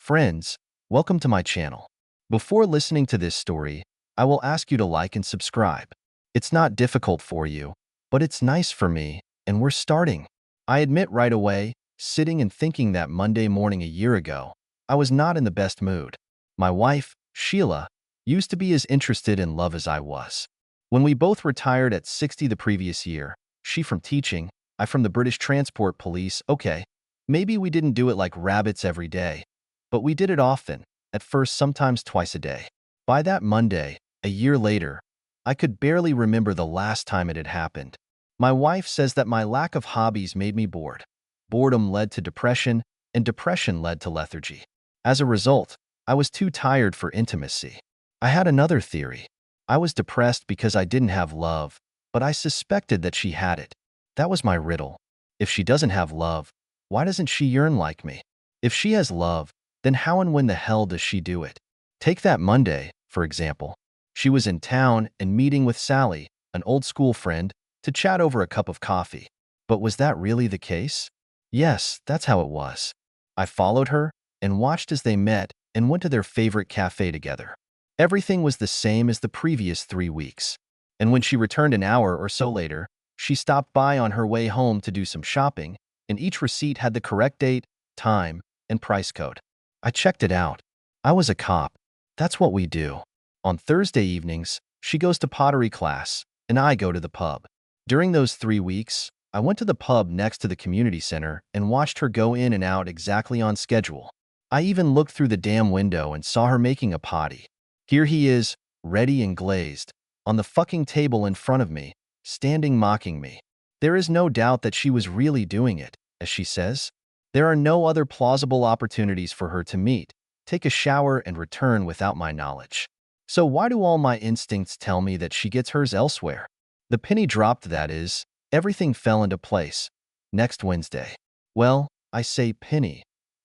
Friends, welcome to my channel. Before listening to this story, I will ask you to like and subscribe. It's not difficult for you, but it's nice for me, and we're starting. I admit right away, sitting and thinking that Monday morning a year ago, I was not in the best mood. My wife, Sheila, used to be as interested in love as I was. When we both retired at 60 the previous year, she from teaching, I from the British Transport Police, okay, maybe we didn't do it like rabbits every day, but we did it often, at first sometimes twice a day. By that Monday, a year later, I could barely remember the last time it had happened. My wife says that my lack of hobbies made me bored. Boredom led to depression, and depression led to lethargy. As a result, I was too tired for intimacy. I had another theory. I was depressed because I didn't have love, but I suspected that she had it. That was my riddle. If she doesn't have love, why doesn't she yearn like me? If she has love, then how and when the hell does she do it? Take that Monday, for example. She was in town and meeting with Sally, an old school friend, to chat over a cup of coffee. But was that really the case? Yes, that's how it was. I followed her and watched as they met and went to their favorite cafe together. Everything was the same as the previous 3 weeks. And when she returned an hour or so later, she stopped by on her way home to do some shopping, and each receipt had the correct date, time, and price code. I checked it out. I was a cop. That's what we do. On Thursday evenings, she goes to pottery class, and I go to the pub. During those 3 weeks, I went to the pub next to the community center and watched her go in and out exactly on schedule. I even looked through the damn window and saw her making a potty. Here he is, ready and glazed, on the fucking table in front of me, standing mocking me. There is no doubt that she was really doing it, as she says. There are no other plausible opportunities for her to meet, take a shower, and return without my knowledge. So why do all my instincts tell me that she gets hers elsewhere? The penny dropped, that is. Everything fell into place. Next Wednesday. Well, I say penny,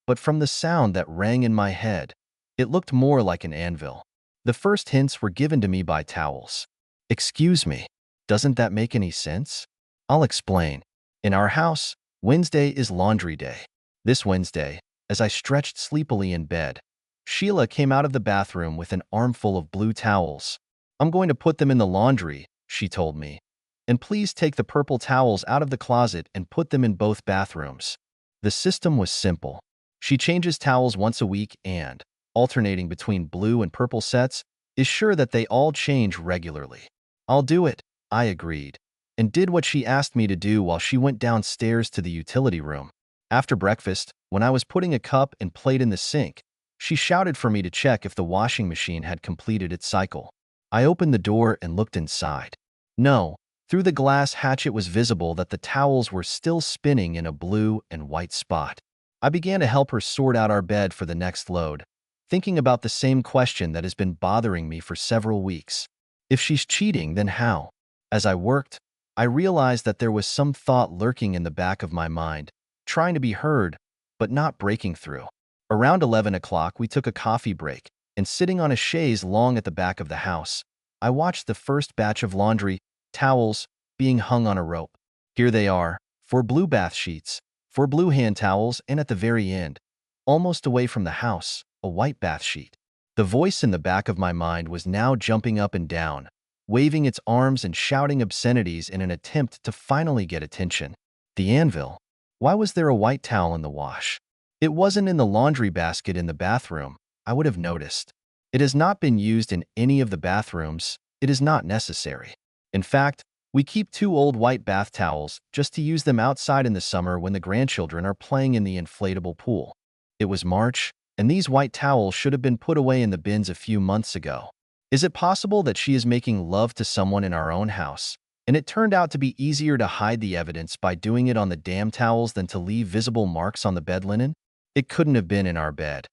but from the sound that rang in my head, it looked more like an anvil. The first hints were given to me by towels. Excuse me, doesn't that make any sense? I'll explain. In our house, Wednesday is laundry day. This Wednesday, as I stretched sleepily in bed, Sheila came out of the bathroom with an armful of blue towels. I'm going to put them in the laundry, she told me. And please take the purple towels out of the closet and put them in both bathrooms. The system was simple. She changes towels once a week and, alternating between blue and purple sets, is sure that they all change regularly. I'll do it, I agreed, and did what she asked me to do while she went downstairs to the utility room. After breakfast, when I was putting a cup and plate in the sink, she shouted for me to check if the washing machine had completed its cycle. I opened the door and looked inside. No, through the glass hatch it was visible that the towels were still spinning in a blue and white spot. I began to help her sort out our bed for the next load, thinking about the same question that has been bothering me for several weeks. If she's cheating, then how? As I worked, I realized that there was some thought lurking in the back of my mind, trying to be heard, but not breaking through. Around 11 o'clock, we took a coffee break, and sitting on a chaise long at the back of the house, I watched the first batch of laundry towels being hung on a rope. Here they are, 4 blue bath sheets, 4 blue hand towels, and at the very end, almost away from the house, a white bath sheet. The voice in the back of my mind was now jumping up and down, waving its arms and shouting obscenities in an attempt to finally get attention. The anvil. Why was there a white towel in the wash? It wasn't in the laundry basket in the bathroom. I would have noticed. It has not been used in any of the bathrooms. It is not necessary. In fact, we keep 2 old white bath towels just to use them outside in the summer when the grandchildren are playing in the inflatable pool. It was March, and these white towels should have been put away in the bins a few months ago. Is it possible that she is making love to someone in our own house, and it turned out to be easier to hide the evidence by doing it on the damn towels than to leave visible marks on the bed linen? It couldn't have been in our bed.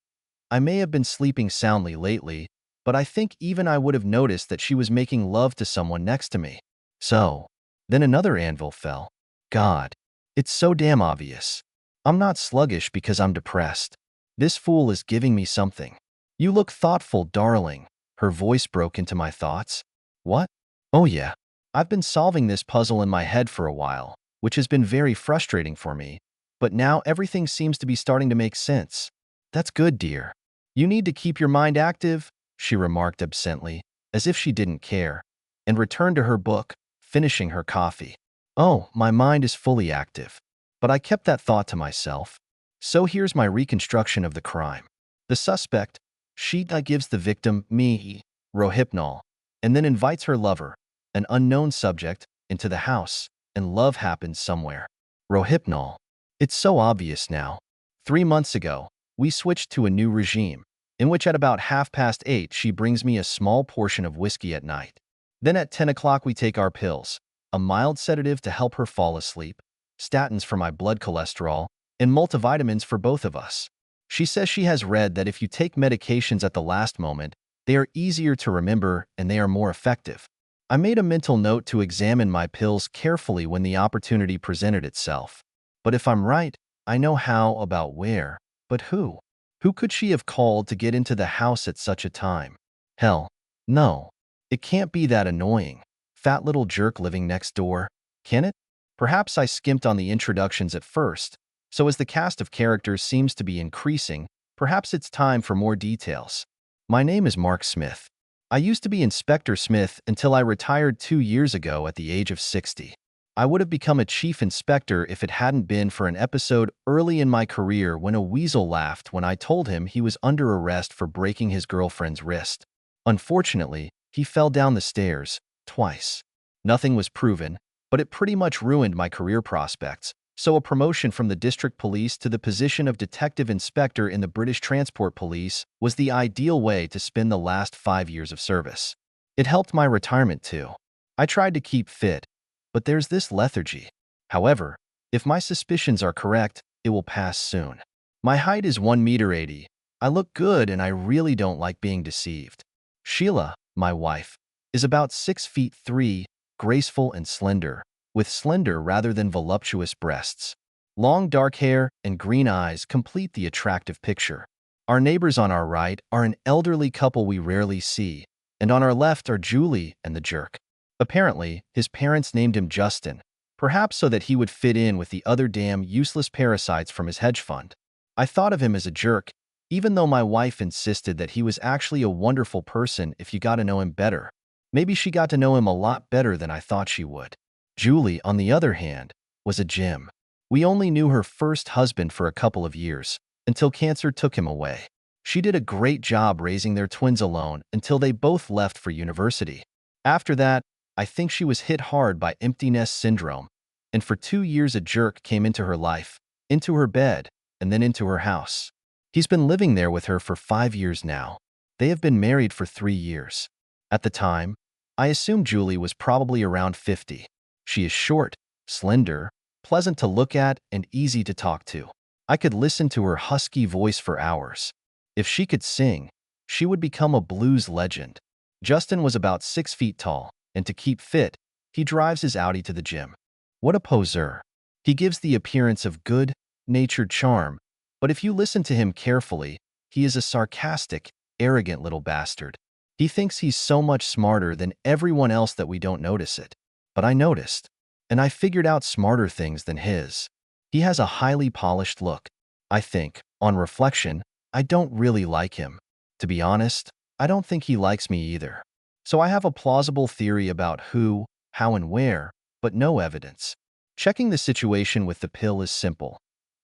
I may have been sleeping soundly lately, but I think even I would have noticed that she was making love to someone next to me. So, then another anvil fell. God, it's so damn obvious. I'm not sluggish because I'm depressed. This fool is giving me something. You look thoughtful, darling. Her voice broke into my thoughts. What? Oh yeah. I've been solving this puzzle in my head for a while, which has been very frustrating for me, but now everything seems to be starting to make sense. That's good, dear. You need to keep your mind active, she remarked absently, as if she didn't care, and returned to her book, finishing her coffee. Oh, my mind is fully active. But I kept that thought to myself. So here's my reconstruction of the crime. The suspect, Sheeta, gives the victim, me, Rohypnol, and then invites her lover, an unknown subject, into the house, and love happens somewhere. Rohypnol. It's so obvious now. 3 months ago, we switched to a new regime, in which at about 8:30 she brings me a small portion of whiskey at night. Then at 10 o'clock we take our pills, a mild sedative to help her fall asleep, statins for my blood cholesterol, and multivitamins for both of us. She says she has read that if you take medications at the last moment, they are easier to remember and they are more effective. I made a mental note to examine my pills carefully when the opportunity presented itself. But if I'm right, I know how about where, but who? Who could she have called to get into the house at such a time? Hell, no. It can't be that annoying. Fat little jerk living next door, can it? Perhaps I skimped on the introductions at first, so as the cast of characters seems to be increasing, perhaps it's time for more details. My name is Mark Smith. I used to be Inspector Smith until I retired 2 years ago at the age of 60. I would have become a chief inspector if it hadn't been for an episode early in my career when a weasel laughed when I told him he was under arrest for breaking his girlfriend's wrist. Unfortunately, he fell down the stairs, twice. Nothing was proven, but it pretty much ruined my career prospects, so a promotion from the district police to the position of detective inspector in the British Transport Police was the ideal way to spend the last 5 years of service. It helped my retirement too. I tried to keep fit, but there's this lethargy. However, if my suspicions are correct, it will pass soon. My height is 1 meter 80. I look good and I really don't like being deceived. Sheila, my wife, is about 6 feet 3, graceful and slender, with slender rather than voluptuous breasts. Long dark hair and green eyes complete the attractive picture. Our neighbors on our right are an elderly couple we rarely see, and on our left are Julie and the jerk. Apparently, his parents named him Justin, perhaps so that he would fit in with the other damn useless parasites from his hedge fund. I thought of him as a jerk, even though my wife insisted that he was actually a wonderful person if you got to know him better. Maybe she got to know him a lot better than I thought she would. Julie, on the other hand, was a gem. We only knew her first husband for a couple of years, until cancer took him away. She did a great job raising their twins alone until they both left for university. After that, I think she was hit hard by empty nest syndrome, and for 2 years a jerk came into her life, into her bed, and then into her house. He's been living there with her for 5 years now. They have been married for 3 years. At the time, I assumed Julie was probably around 50. She is short, slender, pleasant to look at, and easy to talk to. I could listen to her husky voice for hours. If she could sing, she would become a blues legend. Justin was about 6 feet tall, and to keep fit, he drives his Audi to the gym. What a poseur. He gives the appearance of good-natured charm, but if you listen to him carefully, he is a sarcastic, arrogant little bastard. He thinks he's so much smarter than everyone else that we don't notice it. But I noticed, and I figured out smarter things than his. He has a highly polished look. I think, on reflection, I don't really like him. To be honest, I don't think he likes me either. So I have a plausible theory about who, how, and where, but no evidence. Checking the situation with the pill is simple.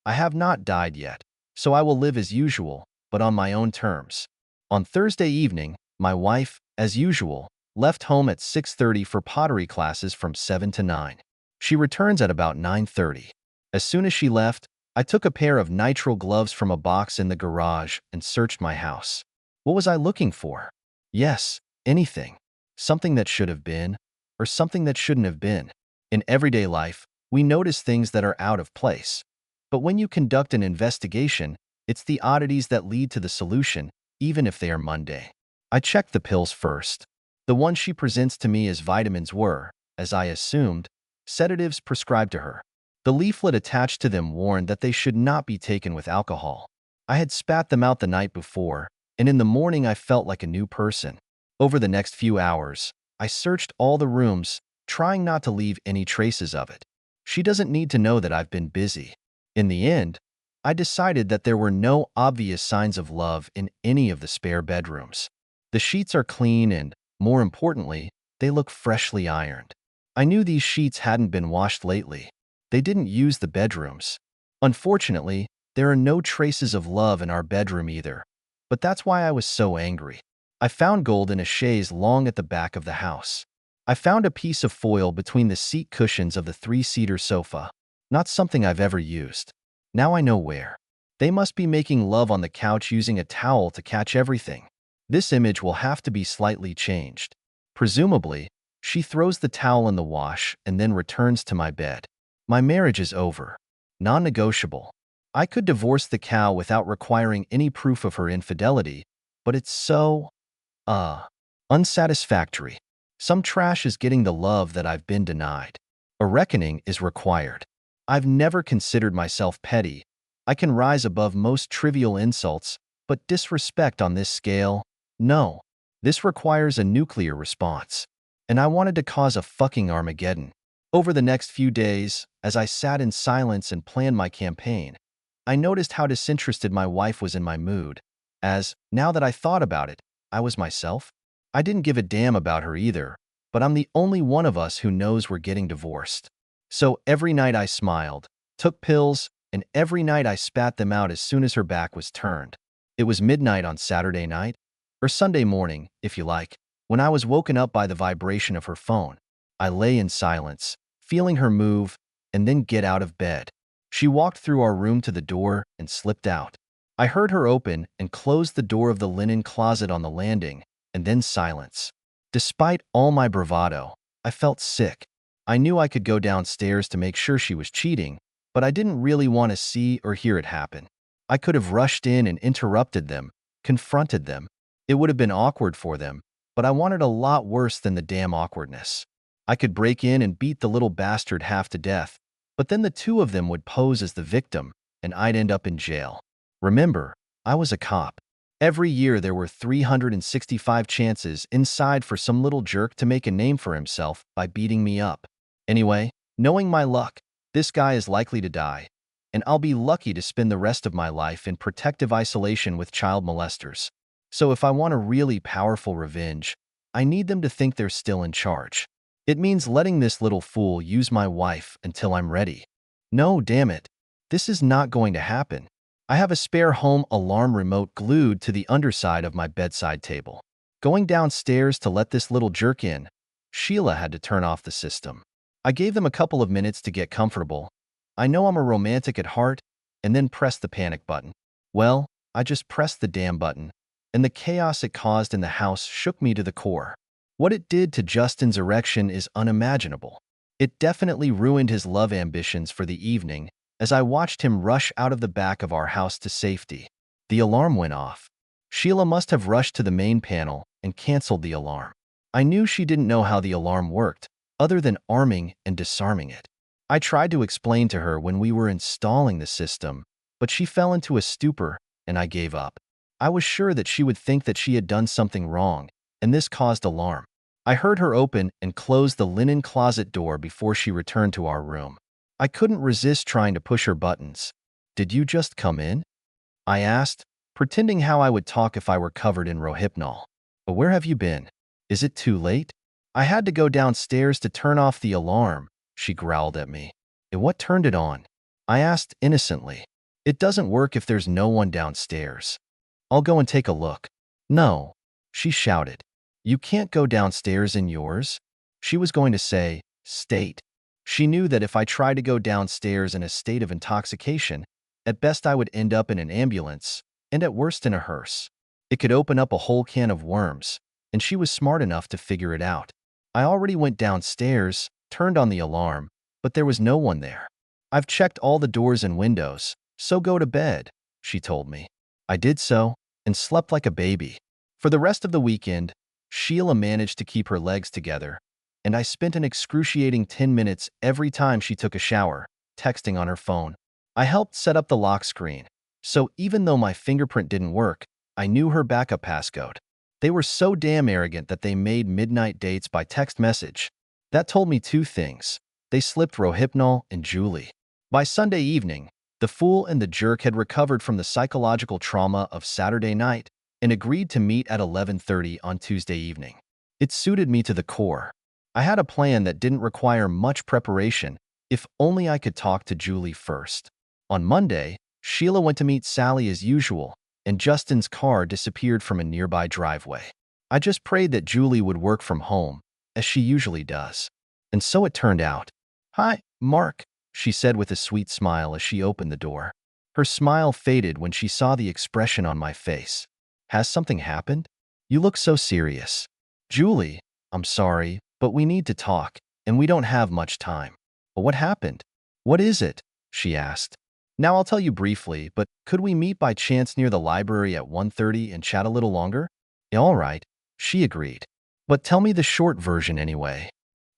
I have not died yet, so I will live as usual, but on my own terms. On Thursday evening, my wife, as usual, left home at 6:30 for pottery classes from 7 to 9. She returns at about 9:30. As soon as she left, I took a pair of nitrile gloves from a box in the garage and searched my house. What was I looking for? Yes, anything. Something that should have been, or something that shouldn't have been. In everyday life, we notice things that are out of place. But when you conduct an investigation, it's the oddities that lead to the solution, even if they are mundane. I checked the pills first. The ones she presents to me as vitamins were, as I assumed, sedatives prescribed to her. The leaflet attached to them warned that they should not be taken with alcohol. I had spat them out the night before, and in the morning I felt like a new person. Over the next few hours, I searched all the rooms, trying not to leave any traces of it. She doesn't need to know that I've been busy. In the end, I decided that there were no obvious signs of love in any of the spare bedrooms. The sheets are clean and, more importantly, they look freshly ironed. I knew these sheets hadn't been washed lately. They didn't use the bedrooms. Unfortunately, there are no traces of love in our bedroom either. But that's why I was so angry. I found gold in a chaise long at the back of the house. I found a piece of foil between the seat cushions of the three-seater sofa. Not something I've ever used. Now I know where. They must be making love on the couch using a towel to catch everything. This image will have to be slightly changed. Presumably, she throws the towel in the wash and then returns to my bed. My marriage is over. Non-negotiable. I could divorce the cow without requiring any proof of her infidelity, but it's so, unsatisfactory. Some trash is getting the love that I've been denied. A reckoning is required. I've never considered myself petty. I can rise above most trivial insults, but disrespect on this scale? No. This requires a nuclear response. And I wanted to cause a fucking Armageddon. Over the next few days, as I sat in silence and planned my campaign, I noticed how disinterested my wife was in my mood, as, now that I thought about it, I was myself. I didn't give a damn about her either, but I'm the only one of us who knows we're getting divorced. So every night I smiled, took pills, and every night I spat them out as soon as her back was turned. It was midnight on Saturday night, or Sunday morning, if you like, when I was woken up by the vibration of her phone. I lay in silence, feeling her move, and then get out of bed. She walked through our room to the door and slipped out. I heard her open and close the door of the linen closet on the landing, and then silence. Despite all my bravado, I felt sick. I knew I could go downstairs to make sure she was cheating, but I didn't really want to see or hear it happen. I could have rushed in and interrupted them, confronted them. It would have been awkward for them, but I wanted a lot worse than the damn awkwardness. I could break in and beat the little bastard half to death, but then the two of them would pose as the victim, and I'd end up in jail. Remember, I was a cop. Every year there were 365 chances inside for some little jerk to make a name for himself by beating me up. Anyway, knowing my luck, this guy is likely to die, and I'll be lucky to spend the rest of my life in protective isolation with child molesters. So if I want a really powerful revenge, I need them to think they're still in charge. It means letting this little fool use my wife until I'm ready. No, damn it. This is not going to happen. I have a spare home alarm remote glued to the underside of my bedside table. Going downstairs to let this little jerk in, Sheila had to turn off the system. I gave them a couple of minutes to get comfortable. I know I'm a romantic at heart, and then pressed the panic button. Well, I just pressed the damn button, and the chaos it caused in the house shook me to the core. What it did to Justin's erection is unimaginable. It definitely ruined his love ambitions for the evening as I watched him rush out of the back of our house to safety. The alarm went off. Sheila must have rushed to the main panel and canceled the alarm. I knew she didn't know how the alarm worked, other than arming and disarming it. I tried to explain to her when we were installing the system, but she fell into a stupor and I gave up. I was sure that she would think that she had done something wrong, and this caused alarm. I heard her open and close the linen closet door before she returned to our room. I couldn't resist trying to push her buttons. "Did you just come in?" I asked, pretending how I would talk if I were covered in Rohypnol. "But where have you been? Is it too late?" "I had to go downstairs to turn off the alarm," she growled at me. "And what turned it on?" I asked innocently. "It doesn't work if there's no one downstairs." "I'll go and take a look." "No," she shouted. "You can't go downstairs in yours." She was going to say, state. She knew that if I tried to go downstairs in a state of intoxication, at best I would end up in an ambulance, and at worst in a hearse. It could open up a whole can of worms, and she was smart enough to figure it out. I already went downstairs, turned on the alarm, but there was no one there. "I've checked all the doors and windows, so go to bed," she told me. I did so, and slept like a baby. For the rest of the weekend, Sheila managed to keep her legs together, and I spent an excruciating 10 minutes every time she took a shower, texting on her phone. I helped set up the lock screen, so even though my fingerprint didn't work, I knew her backup passcode. They were so damn arrogant that they made midnight dates by text message. That told me two things. They slipped Rohypnol and Julie. By Sunday evening, The fool and the jerk had recovered from the psychological trauma of Saturday night and agreed to meet at 11:30 on Tuesday evening. It suited me to the core. I had a plan that didn't require much preparation if only I could talk to Julie first. On Monday, Sheila went to meet Sally as usual, and Justin's car disappeared from a nearby driveway. I just prayed that Julie would work from home, as she usually does. And so it turned out. "Hi, Mark," she said with a sweet smile as she opened the door. Her smile faded when she saw the expression on my face. "Has something happened? You look so serious." "Julie, I'm sorry, but we need to talk, and we don't have much time." "But what happened? What is it?" she asked. "Now I'll tell you briefly, but could we meet by chance near the library at 1:30 and chat a little longer?" "Yeah, all right," she agreed. "But tell me the short version anyway."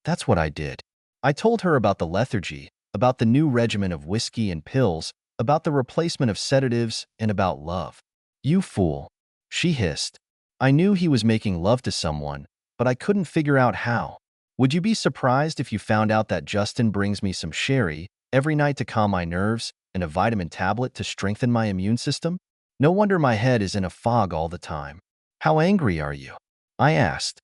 That's what I did. I told her about the lethargy, about the new regimen of whiskey and pills, about the replacement of sedatives, and about love. "You fool," she hissed. I knew he was making love to someone, but I couldn't figure out how. "Would you be surprised if you found out that Justin brings me some sherry every night to calm my nerves and a vitamin tablet to strengthen my immune system? No wonder my head is in a fog all the time." "How angry are you?" I asked.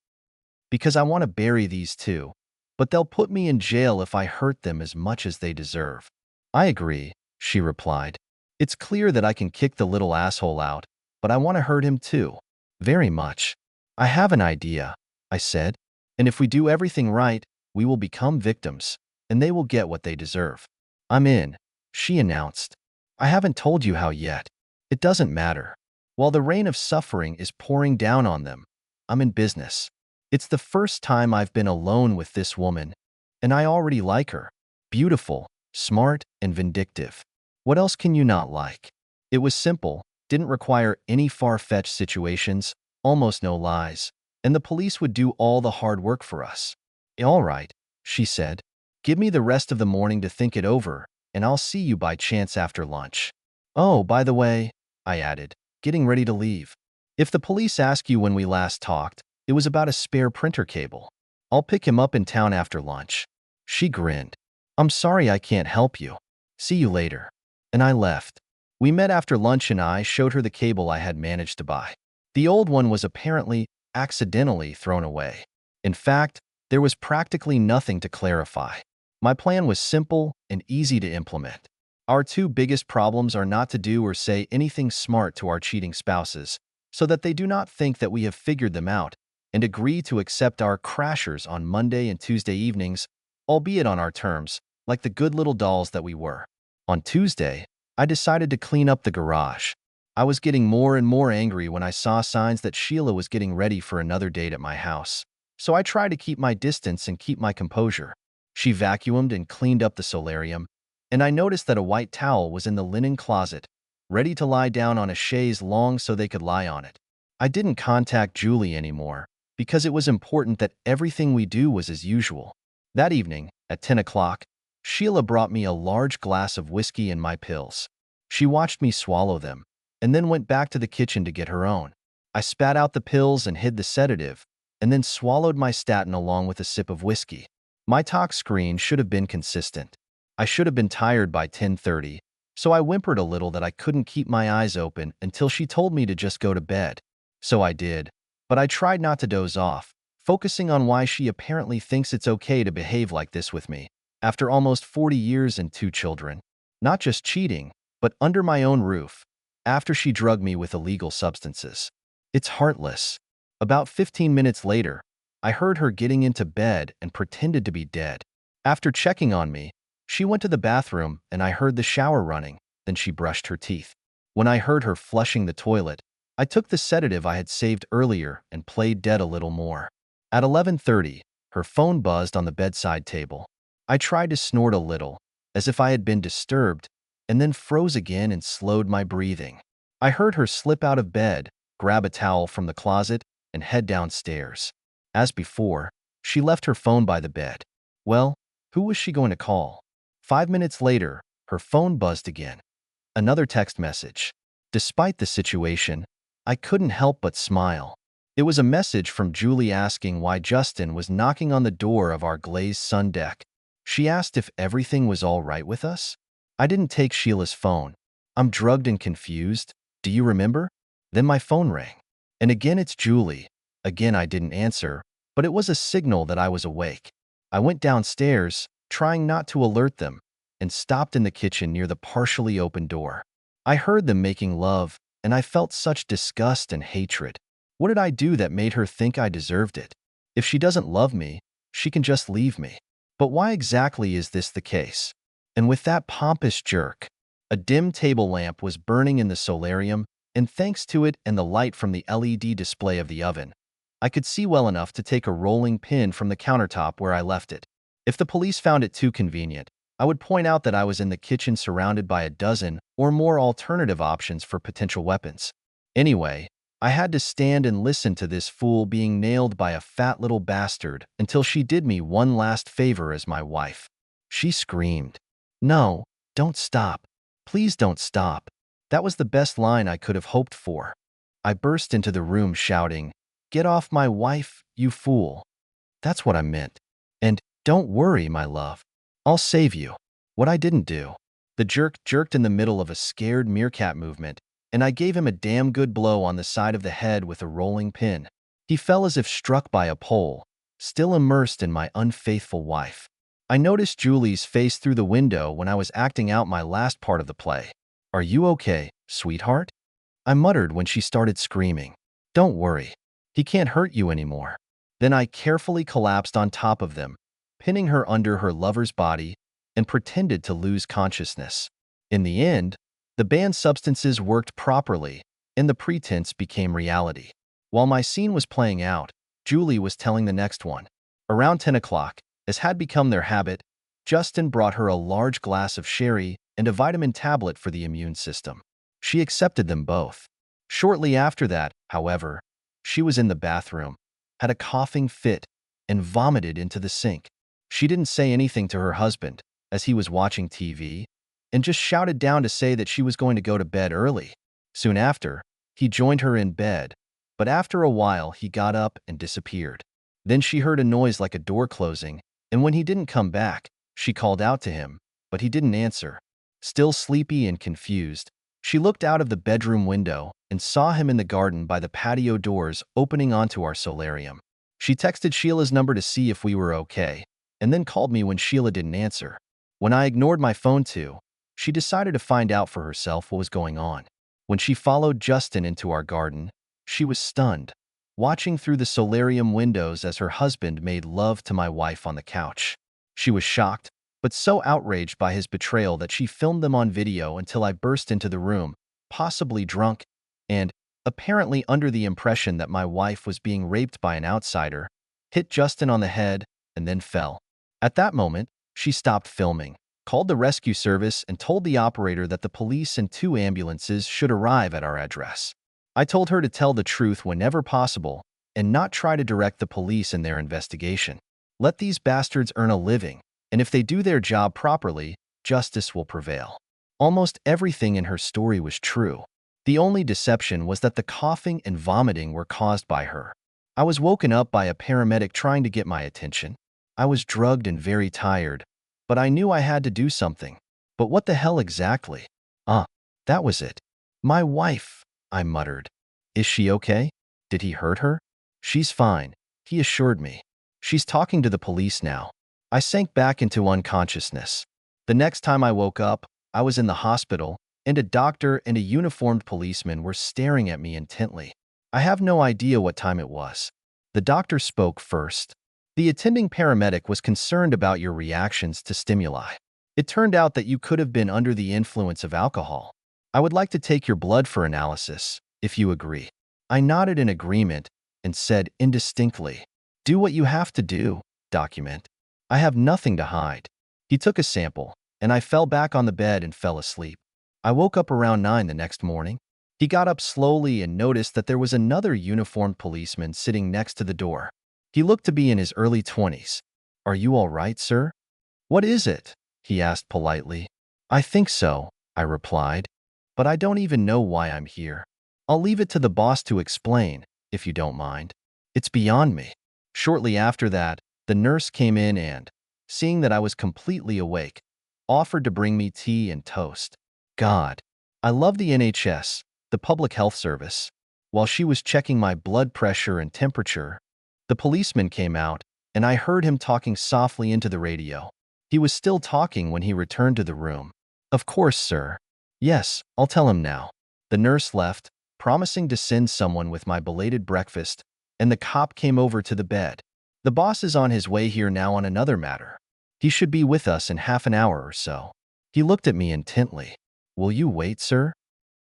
"Because I want to bury these two, but they'll put me in jail if I hurt them as much as they deserve." "I agree," she replied. "It's clear that I can kick the little asshole out, but I want to hurt him too. Very much." "I have an idea," I said. "And if we do everything right, we will become victims, and they will get what they deserve." "I'm in," she announced. "I haven't told you how yet. It doesn't matter. While the rain of suffering is pouring down on them, I'm in business. It's the first time I've been alone with this woman, and I already like her. Beautiful, smart, and vindictive. What else can you not like?" It was simple, didn't require any far-fetched situations, almost no lies, and the police would do all the hard work for us. "All right," she said. "Give me the rest of the morning to think it over, and I'll see you by chance after lunch. Oh, by the way," I added, getting ready to leave, "if the police ask you when we last talked, it was about a spare printer cable. I'll pick him up in town after lunch." She grinned. "I'm sorry I can't help you. See you later." And I left. We met after lunch and I showed her the cable I had managed to buy. The old one was apparently accidentally thrown away. In fact, there was practically nothing to clarify. My plan was simple and easy to implement. Our two biggest problems are not to do or say anything smart to our cheating spouses, so that they do not think that we have figured them out, and agree to accept our crashers on Monday and Tuesday evenings, albeit on our terms, like the good little dolls that we were. On Tuesday, I decided to clean up the garage. I was getting more and more angry when I saw signs that Sheila was getting ready for another date at my house, so I tried to keep my distance and keep my composure. She vacuumed and cleaned up the solarium, and I noticed that a white towel was in the linen closet, ready to lie down on a chaise longue so they could lie on it. I didn't contact Julie anymore, because it was important that everything we do was as usual. That evening, at 10 o'clock, Sheila brought me a large glass of whiskey and my pills. She watched me swallow them, and then went back to the kitchen to get her own. I spat out the pills and hid the sedative, and then swallowed my statin along with a sip of whiskey. My talk screen should have been consistent. I should have been tired by 10:30, so I whimpered a little that I couldn't keep my eyes open until she told me to just go to bed. So I did, but I tried not to doze off, focusing on why she apparently thinks it's okay to behave like this with me, after almost 40 years and 2 children. Not just cheating, but under my own roof, after she drugged me with illegal substances. It's heartless. About 15 minutes later, I heard her getting into bed and pretended to be dead. After checking on me, she went to the bathroom and I heard the shower running, then she brushed her teeth. When I heard her flushing the toilet, I took the sedative I had saved earlier and played dead a little more. At 11:30, her phone buzzed on the bedside table. I tried to snort a little, as if I had been disturbed, and then froze again and slowed my breathing. I heard her slip out of bed, grab a towel from the closet, and head downstairs. As before, she left her phone by the bed. Well, who was she going to call? 5 minutes later, her phone buzzed again. Another text message. Despite the situation, I couldn't help but smile. It was a message from Julie asking why Justin was knocking on the door of our glazed sun deck. She asked if everything was all right with us. I didn't take Sheila's phone. I'm drugged and confused. Do you remember? Then my phone rang. And again it's Julie. Again I didn't answer, but it was a signal that I was awake. I went downstairs, trying not to alert them, and stopped in the kitchen near the partially open door. I heard them making love, and I felt such disgust and hatred. What did I do that made her think I deserved it? If she doesn't love me, she can just leave me. But why exactly is this the case? And with that pompous jerk, a dim table lamp was burning in the solarium, and thanks to it and the light from the LED display of the oven, I could see well enough to take a rolling pin from the countertop where I left it. If the police found it too convenient, I would point out that I was in the kitchen surrounded by a dozen or more alternative options for potential weapons. Anyway, I had to stand and listen to this fool being nailed by a fat little bastard until she did me one last favor as my wife. She screamed, "No, don't stop. Please don't stop." That was the best line I could have hoped for. I burst into the room shouting, "Get off my wife, you fool." That's what I meant. And don't worry, my love. I'll save you. What I didn't do. The jerk jerked in the middle of a scared meerkat movement, and I gave him a damn good blow on the side of the head with a rolling pin. He fell as if struck by a pole, still immersed in my unfaithful wife. I noticed Julie's face through the window when I was acting out my last part of the play. "Are you okay, sweetheart?" I muttered when she started screaming. "Don't worry. He can't hurt you anymore." Then I carefully collapsed on top of them, pinning her under her lover's body, and pretended to lose consciousness. In the end, the banned substances worked properly, and the pretense became reality. While my scene was playing out, Julie was telling the next one. Around 10 o'clock, as had become their habit, Justin brought her a large glass of sherry and a vitamin tablet for the immune system. She accepted them both. Shortly after that, however, she was in the bathroom, had a coughing fit, and vomited into the sink. She didn't say anything to her husband, as he was watching TV, and just shouted down to say that she was going to go to bed early. Soon after, he joined her in bed, but after a while he got up and disappeared. Then she heard a noise like a door closing, and when he didn't come back, she called out to him, but he didn't answer. Still sleepy and confused, she looked out of the bedroom window and saw him in the garden by the patio doors opening onto our solarium. She texted Sheila's number to see if we were okay, and then called me when Sheila didn't answer. When I ignored my phone too, she decided to find out for herself what was going on. When she followed Justin into our garden, she was stunned, watching through the solarium windows as her husband made love to my wife on the couch. She was shocked, but so outraged by his betrayal that she filmed them on video until I burst into the room, possibly drunk, and, apparently under the impression that my wife was being raped by an outsider, hit Justin on the head and then fell. At that moment, she stopped filming, called the rescue service, and told the operator that the police and 2 ambulances should arrive at our address. I told her to tell the truth whenever possible and not try to direct the police in their investigation. Let these bastards earn a living, and if they do their job properly, justice will prevail. Almost everything in her story was true. The only deception was that the coughing and vomiting were caused by her. I was woken up by a paramedic trying to get my attention. I was drugged and very tired, but I knew I had to do something. But what the hell exactly? That was it. My wife, I muttered. Is she okay? Did he hurt her? She's fine, he assured me. She's talking to the police now. I sank back into unconsciousness. The next time I woke up, I was in the hospital, and a doctor and a uniformed policeman were staring at me intently. I have no idea what time it was. The doctor spoke first. The attending paramedic was concerned about your reactions to stimuli. It turned out that you could have been under the influence of alcohol. I would like to take your blood for analysis, if you agree. I nodded in agreement and said indistinctly, "Do what you have to do, document. I have nothing to hide." He took a sample, and I fell back on the bed and fell asleep. I woke up around 9 the next morning. He got up slowly and noticed that there was another uniformed policeman sitting next to the door. He looked to be in his early 20s. "Are you all right, sir?" "What is it?" he asked politely. "I think so," I replied. "But I don't even know why I'm here. I'll leave it to the boss to explain, if you don't mind. It's beyond me." Shortly after that, the nurse came in and, seeing that I was completely awake, offered to bring me tea and toast. God, I love the NHS, the Public Health Service. While she was checking my blood pressure and temperature, the policeman came out, and I heard him talking softly into the radio. He was still talking when he returned to the room. Of course, sir. Yes, I'll tell him now. The nurse left, promising to send someone with my belated breakfast, and the cop came over to the bed. The boss is on his way here now on another matter. He should be with us in half an hour or so. He looked at me intently. Will you wait, sir?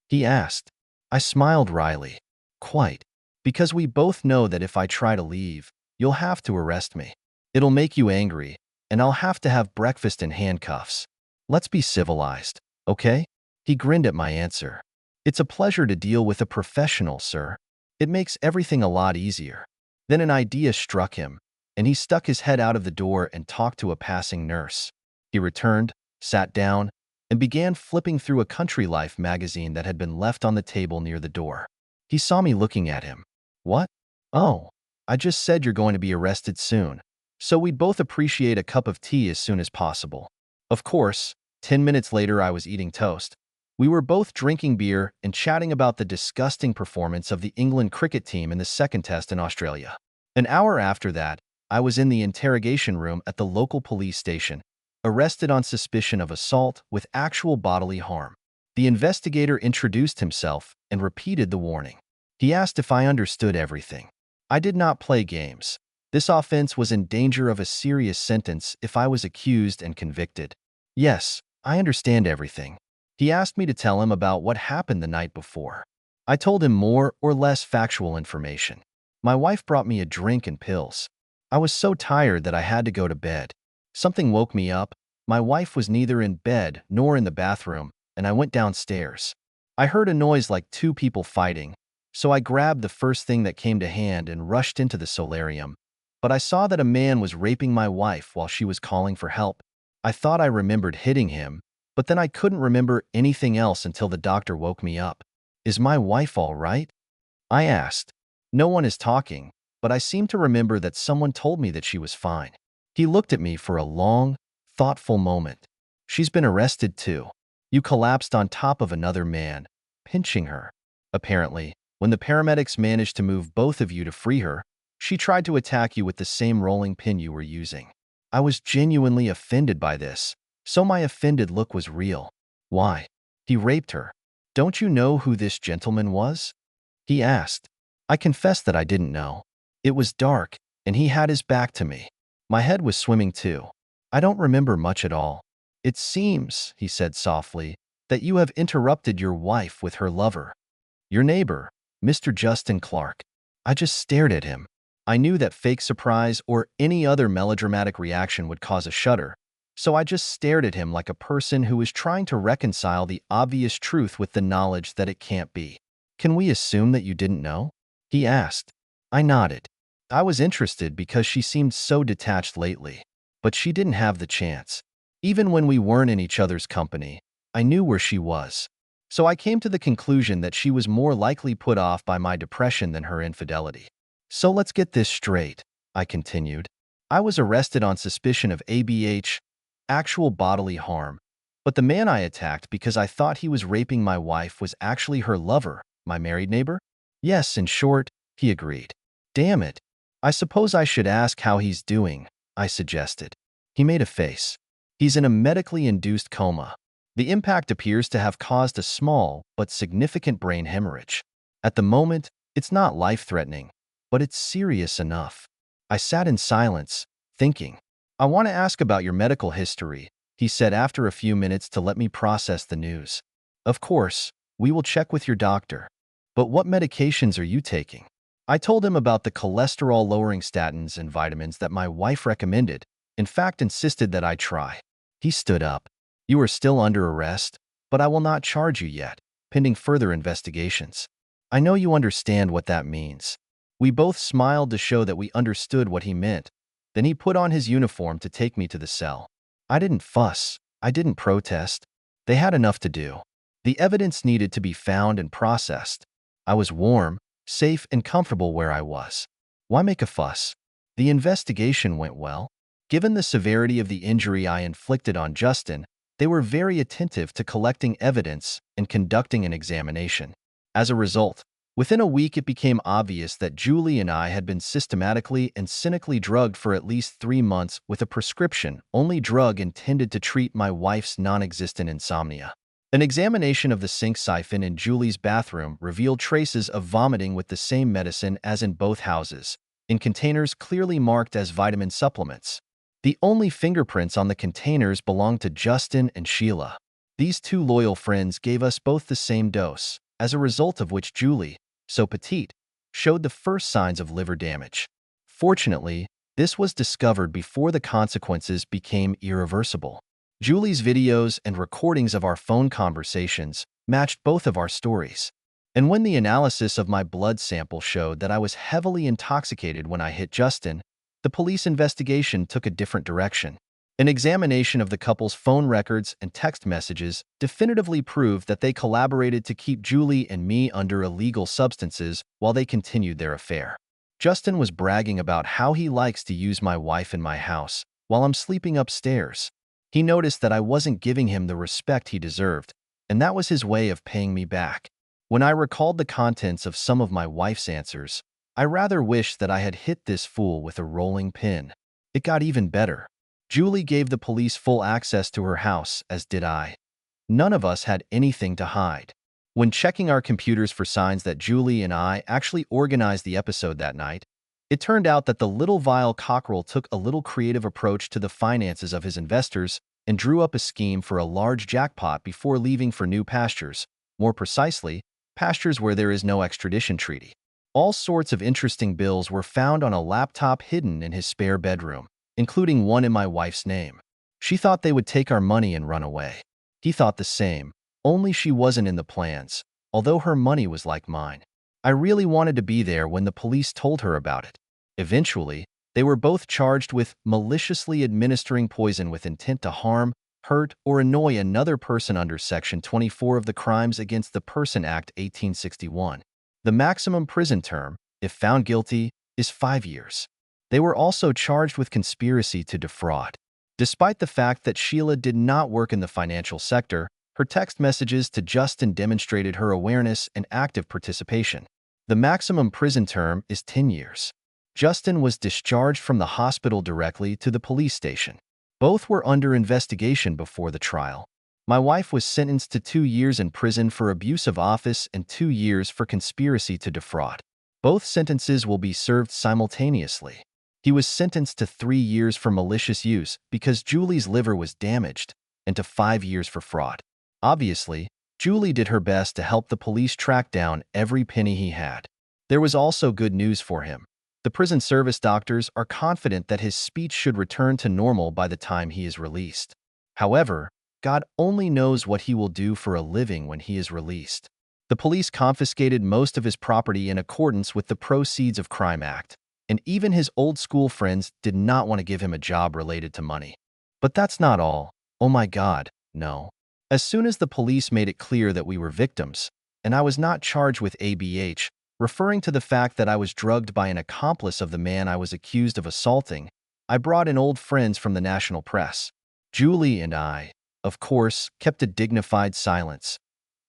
He asked. I smiled wryly. Quite. Because we both know that if I try to leave, you'll have to arrest me. It'll make you angry, and I'll have to have breakfast in handcuffs. Let's be civilized, okay? He grinned at my answer. It's a pleasure to deal with a professional, sir. It makes everything a lot easier. Then an idea struck him, and he stuck his head out of the door and talked to a passing nurse. He returned, sat down, and began flipping through a country life magazine that had been left on the table near the door. He saw me looking at him. What? Oh, I just said you're going to be arrested soon, so we'd both appreciate a cup of tea as soon as possible. Of course, 10 minutes later I was eating toast. We were both drinking beer and chatting about the disgusting performance of the England cricket team in the second test in Australia. An hour after that, I was in the interrogation room at the local police station, arrested on suspicion of assault with actual bodily harm. The investigator introduced himself and repeated the warning. He asked if I understood everything. I did not play games. This offense was in danger of a serious sentence if I was accused and convicted. Yes, I understand everything. He asked me to tell him about what happened the night before. I told him more or less factual information. My wife brought me a drink and pills. I was so tired that I had to go to bed. Something woke me up. My wife was neither in bed nor in the bathroom, and I went downstairs. I heard a noise like two people fighting, so I grabbed the first thing that came to hand and rushed into the solarium. But I saw that a man was raping my wife while she was calling for help. I thought I remembered hitting him, but then I couldn't remember anything else until the doctor woke me up. Is my wife all right? I asked. No one is talking, but I seem to remember that someone told me that she was fine. He looked at me for a long, thoughtful moment. She's been arrested too. You collapsed on top of another man, pinching her. Apparently, when the paramedics managed to move both of you to free her, she tried to attack you with the same rolling pin you were using. I was genuinely offended by this, so my offended look was real. Why? He raped her. Don't you know who this gentleman was? He asked. I confessed that I didn't know. It was dark, and he had his back to me. My head was swimming too. I don't remember much at all. It seems, he said softly, that you have interrupted your wife with her lover. Your neighbor, Mr. Justin Clark. I just stared at him. I knew that fake surprise or any other melodramatic reaction would cause a shudder, so I just stared at him like a person who is trying to reconcile the obvious truth with the knowledge that it can't be. Can we assume that you didn't know? He asked. I nodded. I was interested because she seemed so detached lately, but she didn't have the chance. Even when we weren't in each other's company, I knew where she was. So I came to the conclusion that she was more likely put off by my depression than her infidelity. So let's get this straight, I continued. I was arrested on suspicion of ABH, actual bodily harm, but the man I attacked because I thought he was raping my wife was actually her lover, my married neighbor? Yes, in short, he agreed. Damn it. I suppose I should ask how he's doing, I suggested. He made a face. He's in a medically induced coma. The impact appears to have caused a small but significant brain hemorrhage. At the moment, it's not life-threatening, but it's serious enough. I sat in silence, thinking. I want to ask about your medical history, he said after a few minutes to let me process the news. Of course, we will check with your doctor. But what medications are you taking? I told him about the cholesterol-lowering statins and vitamins that my wife recommended, in fact insisted that I try. He stood up. You are still under arrest, but I will not charge you yet, pending further investigations. I know you understand what that means. We both smiled to show that we understood what he meant. Then he put on his uniform to take me to the cell. I didn't fuss. I didn't protest. They had enough to do. The evidence needed to be found and processed. I was warm, safe, and comfortable where I was. Why make a fuss? The investigation went well. Given the severity of the injury I inflicted on Justin, They were very attentive to collecting evidence and conducting an examination. As a result, within a week it became obvious that Julie and I had been systematically and cynically drugged for at least 3 months with a prescription-only drug intended to treat my wife's non-existent insomnia. An examination of the sink siphon in Julie's bathroom revealed traces of vomiting with the same medicine as in both houses, in containers clearly marked as vitamin supplements. The only fingerprints on the containers belonged to Justin and Sheila. These two loyal friends gave us both the same dose, as a result of which Julie, so petite, showed the first signs of liver damage. Fortunately, this was discovered before the consequences became irreversible. Julie's videos and recordings of our phone conversations matched both of our stories. And when the analysis of my blood sample showed that I was heavily intoxicated when I hit Justin, the police investigation took a different direction. An examination of the couple's phone records and text messages definitively proved that they collaborated to keep Julie and me under illegal substances while they continued their affair. Justin was bragging about how he likes to use my wife in my house while I'm sleeping upstairs. He noticed that I wasn't giving him the respect he deserved, and that was his way of paying me back. When I recalled the contents of some of my wife's answers, I rather wished that I had hit this fool with a rolling pin. It got even better. Julie gave the police full access to her house, as did I. None of us had anything to hide. When checking our computers for signs that Julie and I actually organized the episode that night, it turned out that the little vile cockerel took a little creative approach to the finances of his investors and drew up a scheme for a large jackpot before leaving for new pastures, more precisely, pastures where there is no extradition treaty. All sorts of interesting bills were found on a laptop hidden in his spare bedroom, including one in my wife's name. She thought they would take our money and run away. He thought the same, only she wasn't in the plans, although her money was like mine. I really wanted to be there when the police told her about it. Eventually, they were both charged with maliciously administering poison with intent to harm, hurt, or annoy another person under Section 24 of the Crimes Against the Person Act 1861. The maximum prison term, if found guilty, is 5 years. They were also charged with conspiracy to defraud. Despite the fact that Sheila did not work in the financial sector, her text messages to Justin demonstrated her awareness and active participation. The maximum prison term is 10 years. Justin was discharged from the hospital directly to the police station. Both were under investigation before the trial. My wife was sentenced to 2 years in prison for abuse of office and 2 years for conspiracy to defraud. Both sentences will be served simultaneously. He was sentenced to 3 years for malicious use because Julie's liver was damaged, and to 5 years for fraud. Obviously, Julie did her best to help the police track down every penny he had. There was also good news for him. The prison service doctors are confident that his speech should return to normal by the time he is released. However, God only knows what he will do for a living when he is released. The police confiscated most of his property in accordance with the Proceeds of Crime Act, and even his old school friends did not want to give him a job related to money. But that's not all. Oh my God, no. As soon as the police made it clear that we were victims, and I was not charged with ABH, referring to the fact that I was drugged by an accomplice of the man I was accused of assaulting, I brought in old friends from the national press. Julie and I, of course, kept a dignified silence.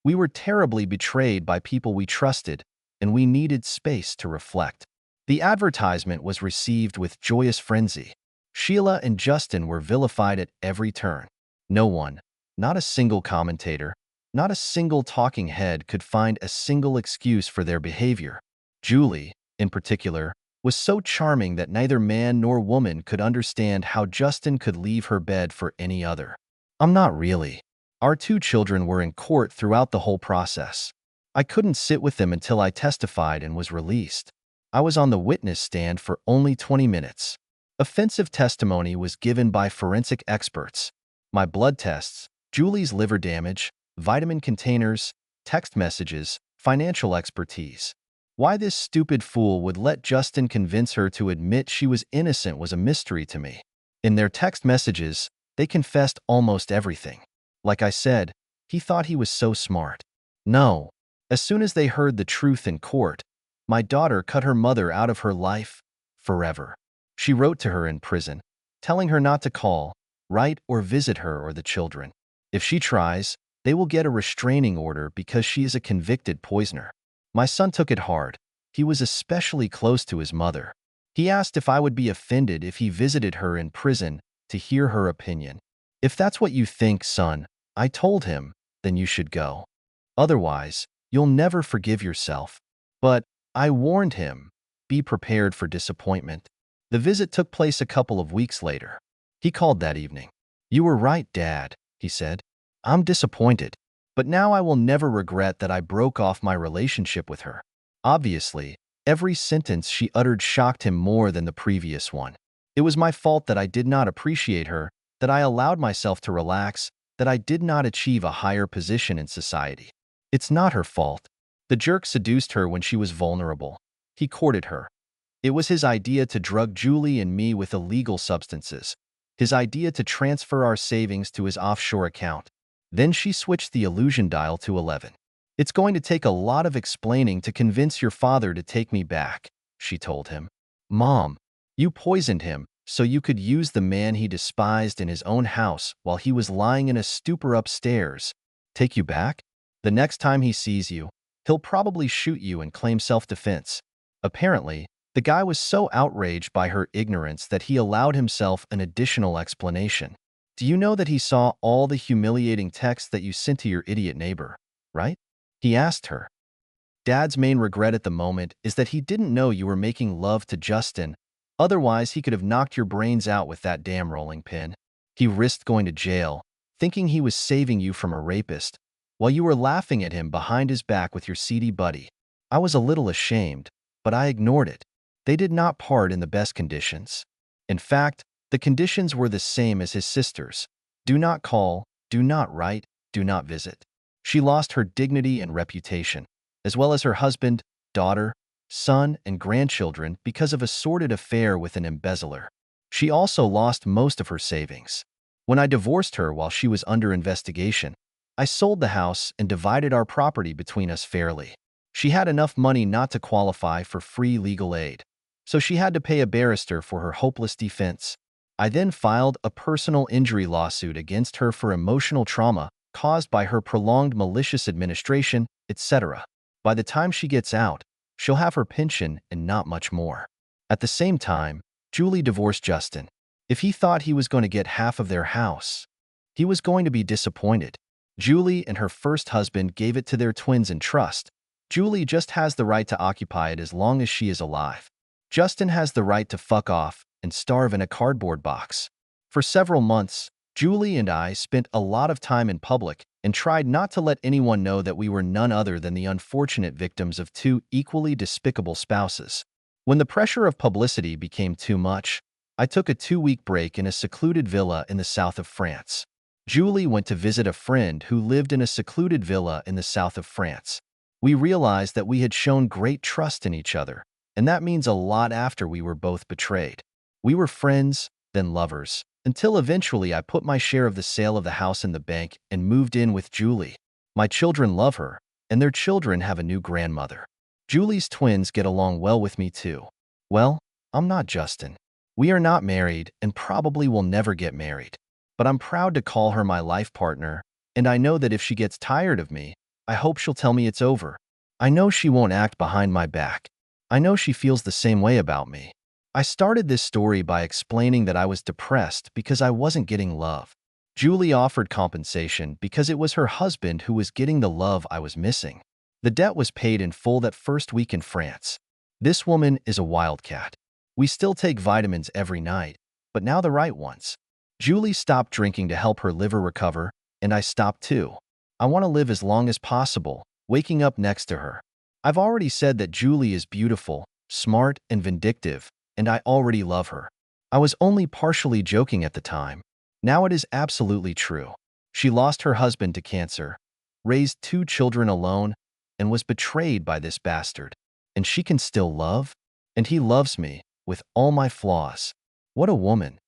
We were terribly betrayed by people we trusted, and we needed space to reflect. The advertisement was received with joyous frenzy. Sheila and Justin were vilified at every turn. No one, not a single commentator, not a single talking head could find a single excuse for their behavior. Julie, in particular, was so charming that neither man nor woman could understand how Justin could leave her bed for any other. I'm not really. Our 2 children were in court throughout the whole process. I couldn't sit with them until I testified and was released. I was on the witness stand for only 20 minutes. Offensive testimony was given by forensic experts. My blood tests, Julie's liver damage, vitamin containers, text messages, financial expertise. Why this stupid fool would let Justin convince her to admit she was innocent was a mystery to me. In their text messages, they confessed almost everything. Like I said, he thought he was so smart. No. As soon as they heard the truth in court, my daughter cut her mother out of her life forever. She wrote to her in prison, telling her not to call, write, or visit her or the children. If she tries, they will get a restraining order because she is a convicted poisoner. My son took it hard. He was especially close to his mother. He asked if I would be offended if he visited her in prison to hear her opinion. If that's what you think, son, I told him, then you should go. Otherwise, you'll never forgive yourself. But I warned him, be prepared for disappointment. The visit took place a couple of weeks later. He called that evening. You were right, Dad, he said. I'm disappointed, but now I will never regret that I broke off my relationship with her. Obviously, every sentence she uttered shocked him more than the previous one. It was my fault that I did not appreciate her, that I allowed myself to relax, that I did not achieve a higher position in society. It's not her fault. The jerk seduced her when she was vulnerable. He courted her. It was his idea to drug Julie and me with illegal substances. His idea to transfer our savings to his offshore account. Then she switched the illusion dial to 11. It's going to take a lot of explaining to convince your father to take me back, she told him. Mom, you poisoned him so you could use the man he despised in his own house while he was lying in a stupor upstairs. Take you back? The next time he sees you, he'll probably shoot you and claim self-defense. Apparently, the guy was so outraged by her ignorance that he allowed himself an additional explanation. Do you know that he saw all the humiliating texts that you sent to your idiot neighbor, right? He asked her. Dad's main regret at the moment is that he didn't know you were making love to Justin. Otherwise, he could have knocked your brains out with that damn rolling pin. He risked going to jail, thinking he was saving you from a rapist, while you were laughing at him behind his back with your seedy buddy. I was a little ashamed, but I ignored it. They did not part in the best conditions. In fact, the conditions were the same as his sister's. Do not call, do not write, do not visit. She lost her dignity and reputation, as well as her husband, daughter, son, and grandchildren because of a sordid affair with an embezzler. She also lost most of her savings. When I divorced her while she was under investigation, I sold the house and divided our property between us fairly. She had enough money not to qualify for free legal aid, so she had to pay a barrister for her hopeless defense. I then filed a personal injury lawsuit against her for emotional trauma caused by her prolonged malicious administration, etc. By the time she gets out, she'll have her pension and not much more. At the same time, Julie divorced Justin. If he thought he was going to get half of their house, he was going to be disappointed. Julie and her first husband gave it to their twins in trust. Julie just has the right to occupy it as long as she is alive. Justin has the right to fuck off and starve in a cardboard box. For several months, Julie and I spent a lot of time in public and tried not to let anyone know that we were none other than the unfortunate victims of two equally despicable spouses. When the pressure of publicity became too much, I took a 2-week break in a secluded villa in the south of France. Julie went to visit a friend who lived in a secluded villa in the south of France. We realized that we had shown great trust in each other, and that means a lot after we were both betrayed. We were friends, then lovers, until eventually I put my share of the sale of the house in the bank and moved in with Julie. My children love her, and their children have a new grandmother. Julie's twins get along well with me too. Well, I'm not Justin. We are not married and probably will never get married. But I'm proud to call her my life partner, and I know that if she gets tired of me, I hope she'll tell me it's over. I know she won't act behind my back. I know she feels the same way about me. I started this story by explaining that I was depressed because I wasn't getting love. Julie offered compensation because it was her husband who was getting the love I was missing. The debt was paid in full that first week in France. This woman is a wildcat. We still take vitamins every night, but now the right ones. Julie stopped drinking to help her liver recover, and I stopped too. I want to live as long as possible, waking up next to her. I've already said that Julie is beautiful, smart, and vindictive, and I already love her. I was only partially joking at the time. Now it is absolutely true. She lost her husband to cancer, raised 2 children alone, and was betrayed by this bastard. And she can still love? And he loves me, with all my flaws. What a woman.